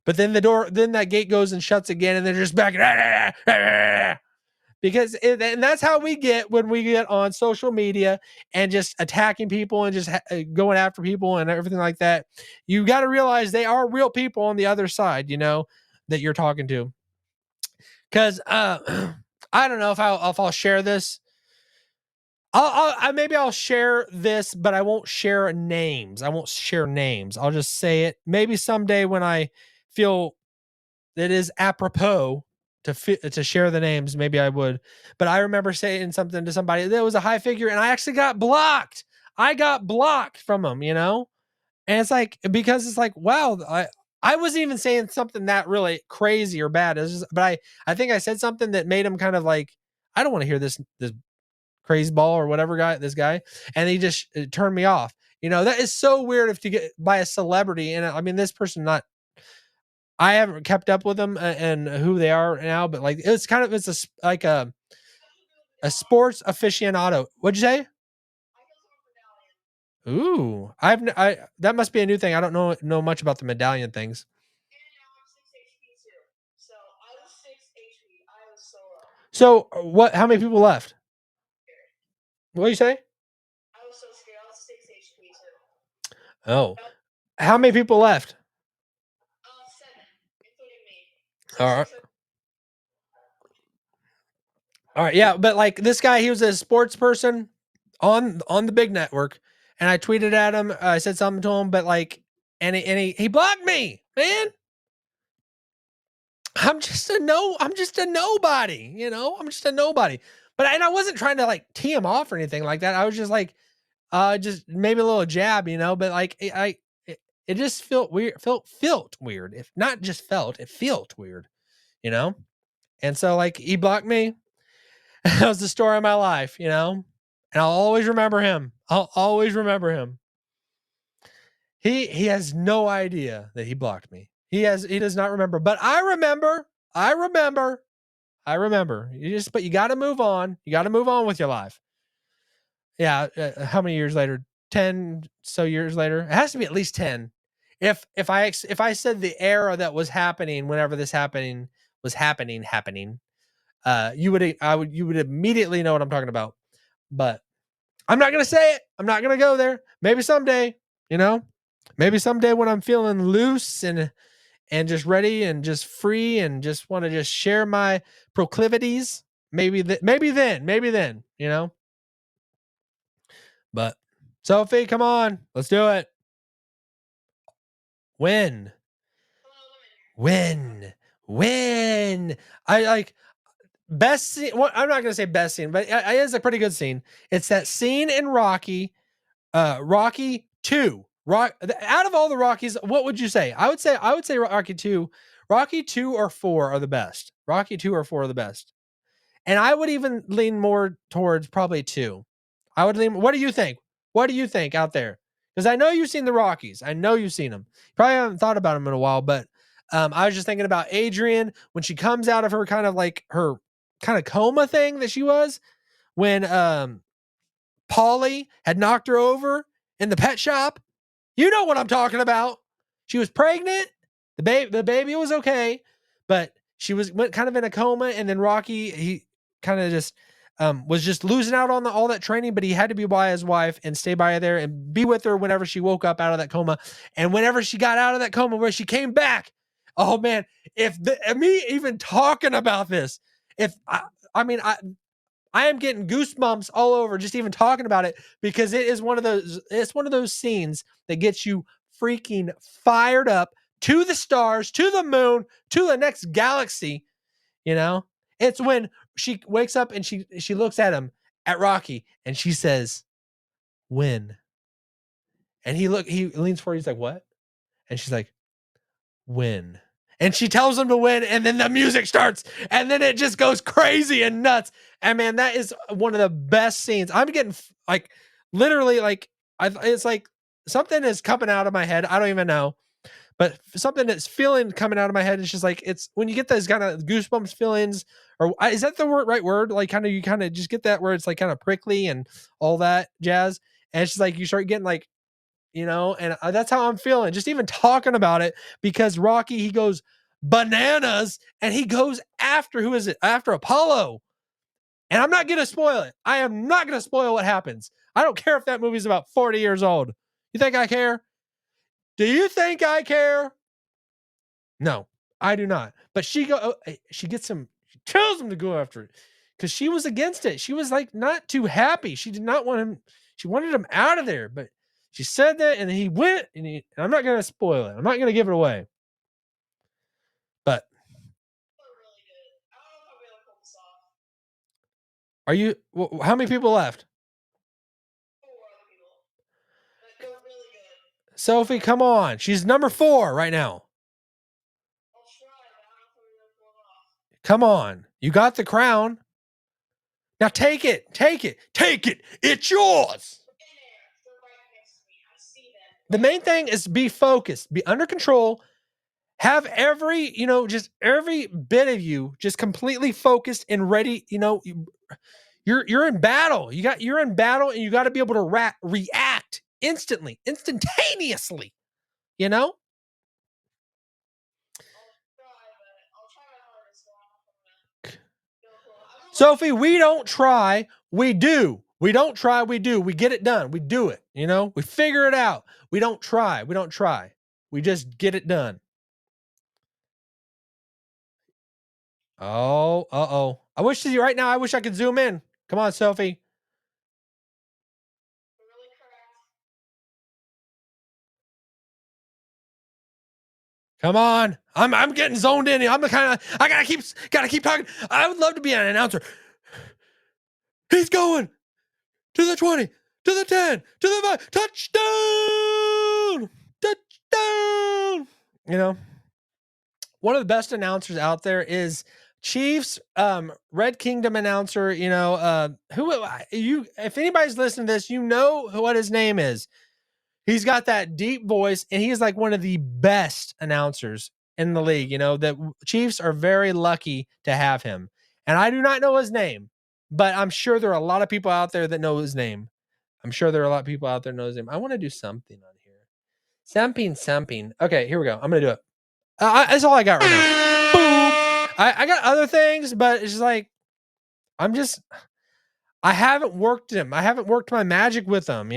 Speaker 1: But then then that gate goes and shuts again, and they're just back because and that's how we get when we get on social media and just attacking people and just going after people and everything like that. You got to realize they are real people on the other side, you know, that you're talking to. Because I don't know if I'll share this. Maybe I'll share this, but I won't share names. I won't share names. I'll just say it. Maybe someday when I feel it is apropos to share the names, maybe I would. But I remember saying something to somebody that was a high figure, and I actually got blocked. I got blocked from them, you know. And it's like because it's like wow, I wasn't even saying something that really crazy or bad. But I think I said something that made him kind of like I don't want to hear this crazy ball or whatever this guy, and he just turned me off. You know that is so weird if you get by a celebrity, and I mean this person not I haven't kept up with them and who they are now, but like it's like a sports aficionado. What'd you say? Ooh, I that must be a new thing. I don't know much about the medallion things. So what? How many people left? What do you say? Oh, how many people left? All right. All right, yeah, but like this guy, he was a sports person on the big network, and I tweeted at him. I said something to him, but like, and he blocked me, man. I'm just a nobody, you know. I'm just a nobody. But and I wasn't trying to like tee him off or anything like that. I was just like, just maybe a little jab, you know. But like, it just felt weird. Felt weird. If not just felt, it felt weird, you know. And so like he blocked me. That was the story of my life, you know? And I'll always remember him. I'll always remember him. He has no idea that he blocked me. He does not remember, but I remember. I remember. I remember. But you got to move on. You got to move on with your life. Yeah, how many years later? 10 so years later. It has to be at least 10. If I said the era that was happening whenever this happening was happening, you would immediately know what I'm talking about. But I'm not gonna say it. I'm not gonna go there. Maybe someday, you know, maybe someday when I'm feeling loose and just ready and just free and just want to just share my proclivities. Maybe then, you know. But Sophie, come on, let's do it. When, when, when I like best scene. Well, I'm not gonna say best scene, but it is a pretty good scene. It's that scene in Rocky 2. Out of all the Rockies, what would you say? I would say Rocky 2. Rocky 2 or 4 are the best. Rocky 2 or 4 are the best. And I would even lean more towards probably 2. I would lean What do you think? What do you think out there? Cuz I know you've seen the Rockies. I know you've seen them. Probably haven't thought about them in a while, but I was just thinking about Adrian when she comes out of her kind of like her kind of coma thing that she was when Paulie had knocked her over in the pet shop. You know what I'm talking about. She was pregnant. The baby was okay, but she went kind of in a coma, and then Rocky, he kind of just was just losing out on all that training, but he had to be by his wife and stay by her there and be with her whenever she woke up out of that coma. And whenever she got out of that coma, where she came back, oh man, me even talking about this, if I mean, I am getting goosebumps all over just even talking about it because it is one of those. It's one of those scenes that gets you freaking fired up to the stars, to the moon, to the next galaxy. You know, it's when she wakes up and she looks at him at Rocky and she says, "Win." And he leans forward. He's like, "What?" And she's like, "Win." And she tells him to win, and then the music starts, and then it just goes crazy and nuts. And man, that is one of the best scenes. I'm getting like literally like it's like something is coming out of my head. I don't even know, but something that's feeling coming out of my head. It's just like it's when you get those kind of goosebumps feelings, or is that the right word? Like kind of you kind of just get that where it's like kind of prickly and all that jazz. And it's just like you start getting like and that's how I'm feeling just even talking about it because Rocky, he goes bananas and he goes after, who is it? After Apollo. And I'm not going to spoil it. I am not going to spoil what happens. I don't care if that movie's about 40 years old. You think I care? Do you think I care? No, I do not. But she gets him, she tells him to go after it because she was against it. She was like not too happy. She did not want him. She wanted him out of there, but she said that and he went and I'm not going to spoil it. I'm not going to give it away. But are you, how many people left? Sophie, come on. She's number 4 right now. Come on. You got the crown. Now take it. Take it. Take it. It's yours. The main thing is be focused, be under control, have every, just every bit of you just completely focused and ready. You're in battle. You're in battle and you got to be able to react instantly, instantaneously, you know? Sophie, we don't try, we do. We don't try, we do. We get it done. We do it, We figure it out. We don't try. We don't try. We just get it done. Oh, uh-oh. I wish right now, I wish I could zoom in. Come on, Sophie. Come on. I'm getting zoned in. I'm the kind of I gotta keep talking. I would love to be an announcer. He's going to the 20, to the 10, to the 5. Touchdown! Touchdown! One of the best announcers out there is Chiefs Red Kingdom announcer, who you if anybody's listening to this, what his name is. He's got that deep voice, and he's like one of the best announcers in the league. The Chiefs are very lucky to have him. And I do not know his name, but I'm sure there are a lot of people out there that know his name. I'm sure there are a lot of people out there that know his name. I want to do something on here. Something. Okay, here we go. I'm going to do it. That's all I got right now. Boom. I got other things, but it's just like, I haven't worked him. I haven't worked my magic with him,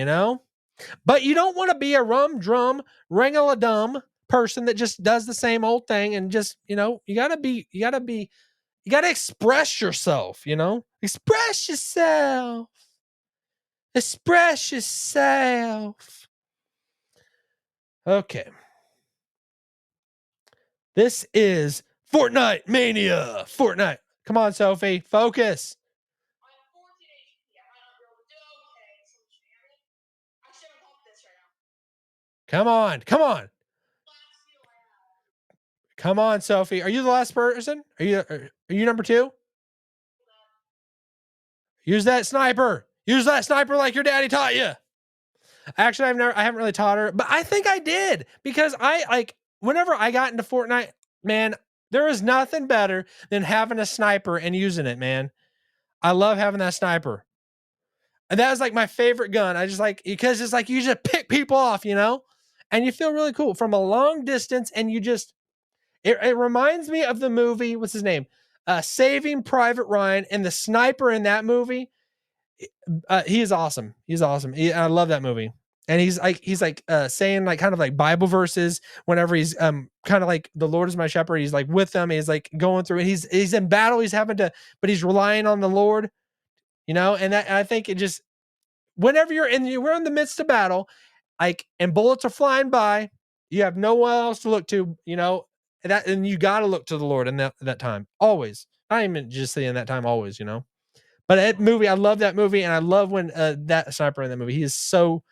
Speaker 1: But you don't want to be a rum drum ring-a-la-dum person that just does the same old thing and just, you gotta express yourself, Express yourself. Express yourself. Okay. This is Fortnite Mania. Fortnite. Come on, Sophie. Focus. Come on. Come on. Come on, Sophie. Are you the last person? Are you number 2? Use that sniper. Use that sniper like your daddy taught you. Actually, I haven't really taught her, but I think I did because whenever I got into Fortnite, man, there is nothing better than having a sniper and using it, man. I love having that sniper. And that was like my favorite gun. I just because it's like you just pick people off, and you feel really cool from a long distance. And it reminds me of the movie. What's his name? Saving Private Ryan, and the sniper in that movie. He is awesome. He's awesome. I love that movie. And he's saying like kind of like Bible verses whenever he's kind of like the Lord is my shepherd. He's like with them. He's like going through it. He's in battle. He's but he's relying on the Lord. you know, and I think it just whenever we're in the midst of battle, like and bullets are flying by, you have no one else to look to, you know, and you got to look to the Lord in that time always. Not even just saying that time, always, you know. But that movie, I love that movie, and I love when that sniper in that movie. He is so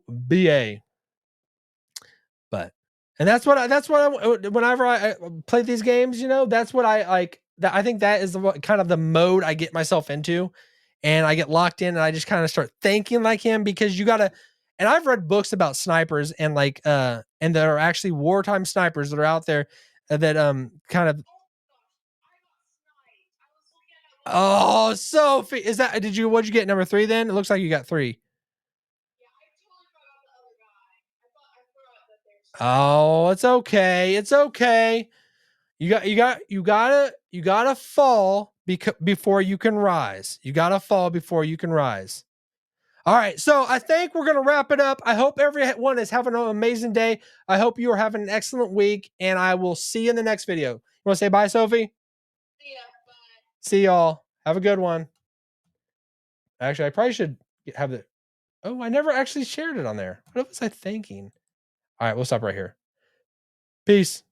Speaker 1: ba. But and that's what whenever I play these games, you know, that's what I like. That I think that is kind of the mode I get myself into, and I get locked in, and I just kind of start thinking like him because you gotta. And I've read books about snipers and like and there are actually wartime snipers that are out there that kind of. Oh, Sophie, is that what'd you get number 3 then? It looks like you got 3. Oh, it's okay. It's okay. You gotta fall before you can rise. You gotta fall before you can rise. All right, so I think we're gonna wrap it up. I hope everyone is having an amazing day. I hope you are having an excellent week, and I will see you in the next video. You want to say bye, Sophie? See ya. Bye. See y'all. Have a good one. Actually, I probably should have the. Oh, I never actually shared it on there. What was I thinking? All right, we'll stop right here. Peace.